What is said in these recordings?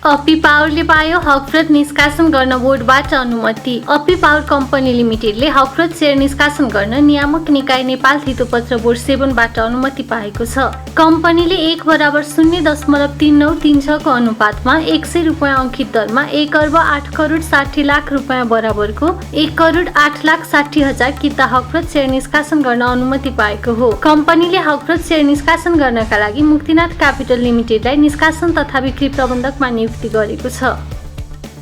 अपी पावरले पायो हकफ्रत निष्कासन गर्न बोर्डबाट अनुमति। अपी पावर कम्पनी लिमिटेडले हकफ्रत सेयर निष्कासन गर्न नियामक निकाय नेपाल धितोपत्र बोर्ड 7बाट अनुमति पाएको छ। कम्पनीले 1/0.3936 को अनुपातमा 100 रुपैयाँ अंकित दरमा 1,08,60,00,000 रुपैयाँ बराबरको 1,08,60,000 किता हकफ्रत सेयर निष्कासन गर्न अनुमति पाएको हो। कम्पनीले हकफ्रत सेयर निष्कासन गर्नका लागि मुक्तिनाथ क्यापिटल लिमिटेडलाई निष्कासन तथा बिक्री प्रबन्धकमा नियुक्ति गरेको छ।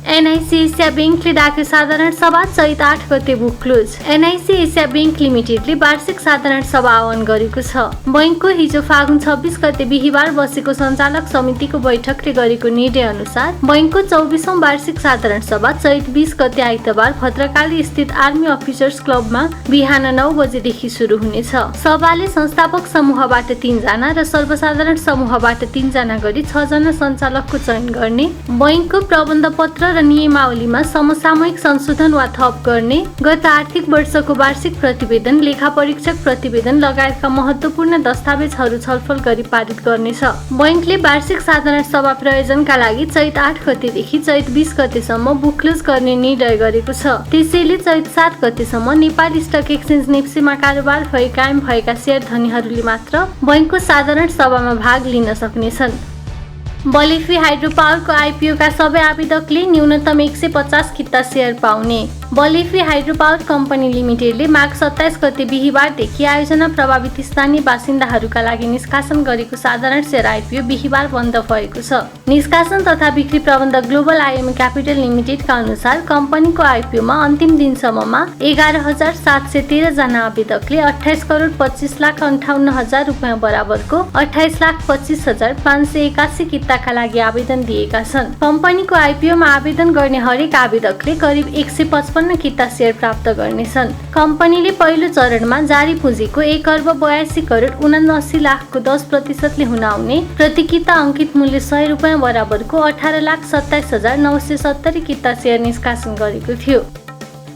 एनआईसी एसिया बैंकले डाक्यो साधारण सभा चैत 8 गते book close. NIC Asia bank लिमिटेडले वार्षिक साधारण सभा आह्वान गरेको छ। बैंकको हिजो फागुन 26 गते बिहीबार बसेको सञ्चालक समितिको बैठकले गरेको निर्णय अनुसार बैंकको 24औं वार्षिक साधारण सभा चैत 20 गते आइतबार भद्रकाली स्थित आर्मी अफिसर्स क्लबमा बिहान 9 बजेदेखि सुरु हुनेछ। सभाले संस्थापक समूहबाट 3 जना र सर्वसाधारण समूहबाट 3 जना गरी 6 जना सञ्चालकको चयन गर्ने, बैंकको प्रबन्ध पत्र र नियमावलीमा समसामयिक संशोधन वा थप गर्ने, गत आर्थिक वर्षको वार्षिक प्रतिवेदन, लेखा परीक्षक प्रतिवेदन लगायतका महत्त्वपूर्ण दस्तावेजहरू छलफल गरी पारित गर्नेछ। बैंकले वार्षिक साधारण सभा प्रयोजनका लागि चैत 8 गतेदेखि चैत 20 गतेसम्म बुक क्लोज गर्ने निर्णय गरेको छ। त्यसैले चैत 7 गतेसम्म नेपाल स्टक एक्सचेन्ज नेप्सेमा कारोबार भई कायम भएका शेयर धनीहरूले मात्र बैंकको साधारण सभामा भाग लिन सक्नेछन्। बलिफी हाइड्रो पावरको आइपिओका सबै आवेदकले न्यूनतम 150 किता शेयर पाउने। बलिफी हाइड्रो पावर कम्पनी लिमिटेडले माघ 27 गते बिहीबारदेखि आयोजना प्रभावित स्थानीय बासिन्दाहरूका लागि निष्कासन गरेको साधारण शेयर आइपिओ बिहीबार बन्द भएको छ। निष्कासन तथा बिक्री प्रबन्धक ग्लोबल आइएम क्यापिटल लिमिटेडका अनुसार कम्पनीको आइपिओमा अन्तिम दिनसम्ममा 11,713 जना आवेदकले 28,25,58,000 रुपैयाँ बराबरको 28,25,581 किताका लागि आवेदन दिएका छन्। कम्पनीको आइपिओमा आवेदन गर्ने हरेक आवेदकले करिब 155 किता शेयर प्राप्त गर्नेछन्। कम्पनीले पहिलो चरणमा जारी पुँजीको 1,82,79,00,000 को 10% हुन आउने प्रति किता अंकित मूल्य 100 रुपैयाँ बराबरको 18,27,970 किता शेयर निष्कासन गरेको थियो।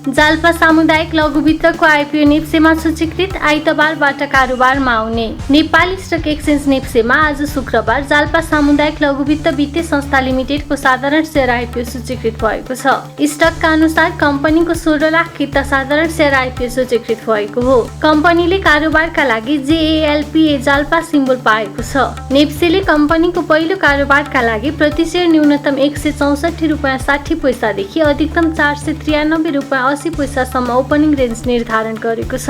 जाल्पा सामुदायिक लघु वित्तको आइपिओ नेप्सेमा सूचीकृत आइतबारबाट कारोबारमा आउने। नेपाल स्टक एक्सचेन्ज नेप्सेमा आज शुक्रबार जाल्पा सामुदायिक लघु वित्त वित्तीय संस्था लिमिटेडको साधारण शेयर आइपिओ सूचीकृत भएको छ। स्टकका अनुसार कम्पनीको 16 लाख किता साधारण शेयर आइपिओ सूचीकृत भएको हो। कम्पनीले कारोबारका लागि जेएलपीए जाल्पा सिम्बल पाएको छ। नेप्सेले कम्पनीको पहिलो कारोबारका लागि प्रति शेयर न्यूनतम 164 रुपैयाँ 60 पैसादेखि अधिकतम 493 रुपैयाँ 80 पैसासम्म ओपनिङ रेन्ज निर्धारण गरेको छ।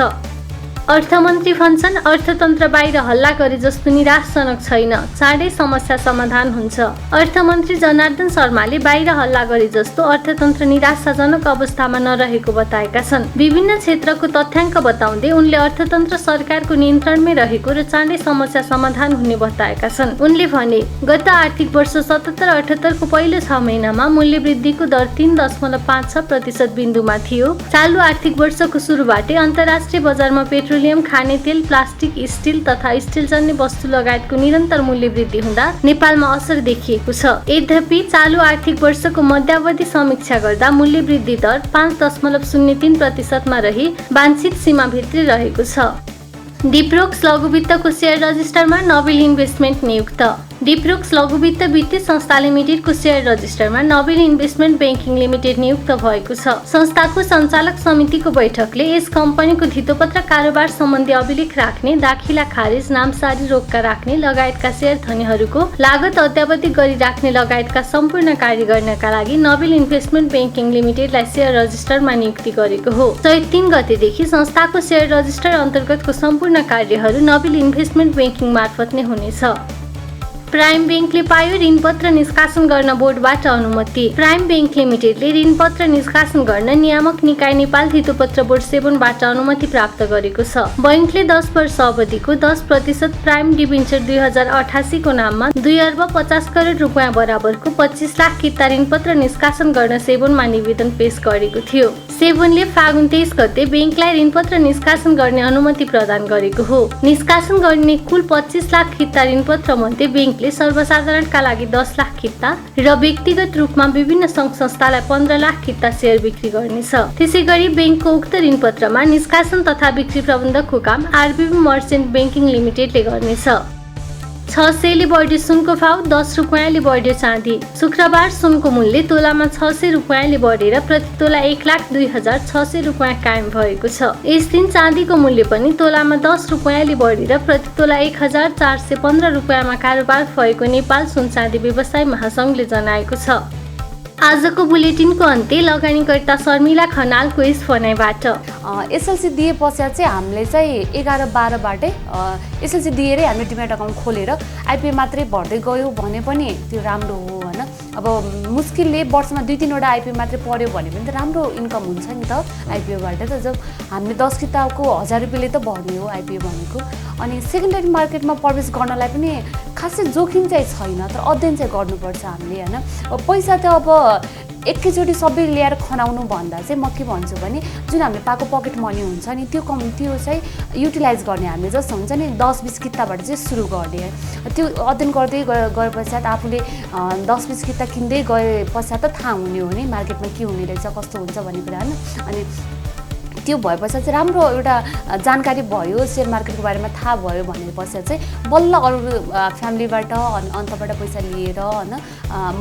अर्थमन्त्री भन्छन् अर्थतन्त्र बाहिर हल्ला गरे जस्तो निराशजनक छैन, चाँडै समस्या समाधान हुन्छ। अर्थमन्त्री जनार्दन शर्माले बाहिर हल्ला गरे जस्तो अर्थतन्त्र निराशाजनक अवस्थामा नरहेको बताएका छन्। विभिन्न क्षेत्रको तथ्याङ्क बताउँदै उनले अर्थतन्त्र सरकारको नियन्त्रणमै रहेको र चाँडै समस्या समाधान हुने बताएका छन्। उनले भने गत आर्थिक वर्ष 77-78 को पहिलो 6 महिनामा मूल्य वृद्धिको दर 3.56% बिन्दुमा थियो। चालु आर्थिक वर्षको सुरुबाटै अन्तर्राष्ट्रिय बजारमा पेट्रोलियम, खाने तेल, प्लास्टिक, स्टिल तथा स्टिलजन्य वस्तु लगायतको निरन्तर मूल्य वृद्धि हुँदा नेपालमा असर देखिएको छ। यद्यपि चालु आर्थिक वर्षको मध्यावधि समीक्षा गर्दा मूल्य वृद्धि दर 5.03% मा रही वाञ्छित सीमाभित्र रहेको छ। डिप्रोक्स लघु वित्तको शेयर रजिस्टरमा नोबेल इन्भेस्टमेन्ट नियुक्त। डिप्रोक्स लघु वित्त वित्तीय संस्था लिमिटेडको शेयर रजिस्टरमा नोबेल इन्भेस्टमेन्ट बैंकिङ लिमिटेड नियुक्त भएको छ। संस्थाको सञ्चालक समितिको बैठकले यस कम्पनीको धितोपत्र कारोबार सम्बन्धी अभिलेख राख्ने, दाखिला खारेज, नामसारी रोक्का राख्ने लगायतका शेयर धनीहरूको लागत अद्यावधि गरिराख्ने लगायतका सम्पूर्ण कार्य गर्नका लागि नोबेल इन्भेस्टमेन्ट बैंकिङ लिमिटेडलाई शेयर रजिस्टरमा नियुक्ति गरेको हो। चैत 3 गतेदेखि संस्थाको शेयर रजिस्टर अन्तर्गतको सम्पूर्ण कार्यहरू नोबेल इन्भेस्टमेन्ट बैंकिङ मार्फत नै हुनेछ। प्राइम बैंकले पायो ऋणपत्र निष्कासन गर्न बोर्डबाट अनुमति। प्राइम बैंक लिमिटेडले ऋणपत्र निष्कासन गर्न नियामक निकाय नेपाल धितोपत्र बोर्ड 7बाट अनुमति प्राप्त गरेको छ। बैंकले 10 वर्ष अवधिको 10% प्राइम डिबेन्चर 2088 को नाममा 2,50 करोड रुपैयाँ बराबरको 25 लाख किता ऋणपत्र निष्कासन गर्न 7मा निवेदन पेश गरेको थियो। 7ले फागुन 23 गते बैंकलाई ऋणपत्र निष्कासन गर्ने अनुमति प्रदान गरेको हो। निष्कासन गर्ने कुल 25 लाख किता ऋणपत्र मध्ये बैंकले सर्वसाधारणका लागि 10 लाख किता र व्यक्तिगत रूपमा विभिन्न सङ्घ संस्थालाई 15 लाख किता शेयर बिक्री गर्नेछ। त्यसैगरी बैंकको उक्त ऋणपत्रमा निष्कासन तथा बिक्री प्रबन्धकको काम आरबीबी मर्चेन्ट बैंकिङ लिमिटेडले गर्नेछ। 600ले बढ्यो सुनको भाव, 10 रुपैयाँले बढ्यो चाँदी। शुक्रबार सुनको मूल्य तोलामा 600 रुपैयाँले बढेर प्रति तोला 1,02,600 रुपैयाँ कायम भएको छ। यस दिन चाँदीको मूल्य पनि तोलामा 10 रुपैयाँले बढेर प्रति तोला 1,415 रुपैयाँमा कारोबार भएको नेपाल सुन चाँदी व्यवसायी महासंघले जनाएको छ। आजको बुलेटिनको अन्त्य लगानीकर्ता शर्मिला खनालको यस भनाइबाट। एसएलसी दिए पश्चात चाहिँ हामीले चाहिँ 11-12बाटै एसएलसी दिएरै हामीले डिमेट अकाउन्ट खोलेर आइपिओ मात्रै भर्दै गयो भने पनि त्यो राम्रो हो हैन। अब मुस्किलले वर्षमा 2-3 वटा आइपिओ मात्रै पर्यो भने पनि त राम्रो इन्कम हुन्छ नि त आइपिओबाट त। जब हामीले 10 किताबको 1000 रुपैयाँले त भर्ने हो आइपिओ भनेको। अनि सेकेन्डरी मार्केटमा प्रवेश गर्नलाई पनि खासै जोखिम चाहिँ छैन, तर अध्ययन चाहिँ गर्नुपर्छ हामीले हैन। पैसा त अब एकैचोटि सबै ल्याएर खनाउनु भन्दा चाहिँ म के भन्छु भने जुन हामीले पाएको पकेट मनी हुन्छ नि त्यो चाहिँ युटिलाइज गर्ने। हामीले जस्तो हुन्छ नि 10-20 किताबबाट चाहिँ सुरु गर्ने, त्यो अध्ययन गर्दै गए पश्चात आफूले 10-20 किताब किन्दै गए पश्चात त थाहा हुने हो नि मार्केटमा के हुने रहेछ कस्तो हुन्छ भन्ने कुरा हैन। अनि त्यो भएपछि चाहिँ राम्रो एउटा जानकारी भयो, सेयर मार्केटको बारेमा थाहा भयो भने पश्चात चाहिँ बल्ल अरू फ्यामिलीबाट अनि अन्तबाट पैसा लिएर हैन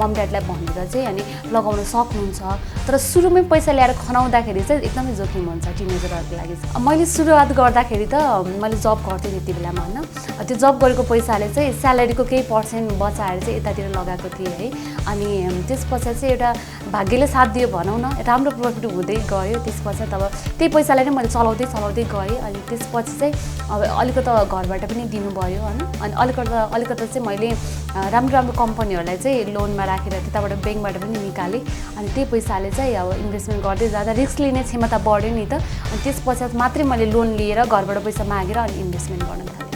मम ड्याडलाई भनेर चाहिँ अनि लगाउन सक्नुहुन्छ। तर सुरुमै पैसा ल्याएर खनाउँदाखेरि चाहिँ एकदमै जोखिम हुन्छ टिनेजरहरूको लागि। मैले सुरुवात गर्दाखेरि त मैले जब गर्थेँ त्यति बेलामा हैन, त्यो जब गरेको पैसाले चाहिँ स्यालेरीको केही पर्सेन्ट बचाएर चाहिँ यतातिर लगाएको थिएँ है। अनि त्यस पश्चात चाहिँ एउटा भाग्यले साथ दियो भनौँ न, राम्रो प्रफिट हुँदै गयो। त्यस पश्चात अब त्यही पैसालाई नै मैले चलाउँदै गएँ। अनि त्यसपछि चाहिँ अब अलिकति घरबाट पनि दिनुभयो हैन। अनि अलिकति चाहिँ मैले राम्रो कम्पनीहरूलाई चाहिँ लोनमा राखेर त्यताबाट ब्याङ्कबाट पनि निकालेँ। अनि त्यही पैसाले चाहिँ अब इन्भेस्टमेन्ट गर्दै जाँदा रिस्क लिने क्षमता बढ्यो नि त। अनि त्यस पश्चात मात्रै मैले लोन लिएर घरबाट पैसा मागेर अनि इन्भेस्टमेन्ट गर्न थालेँ।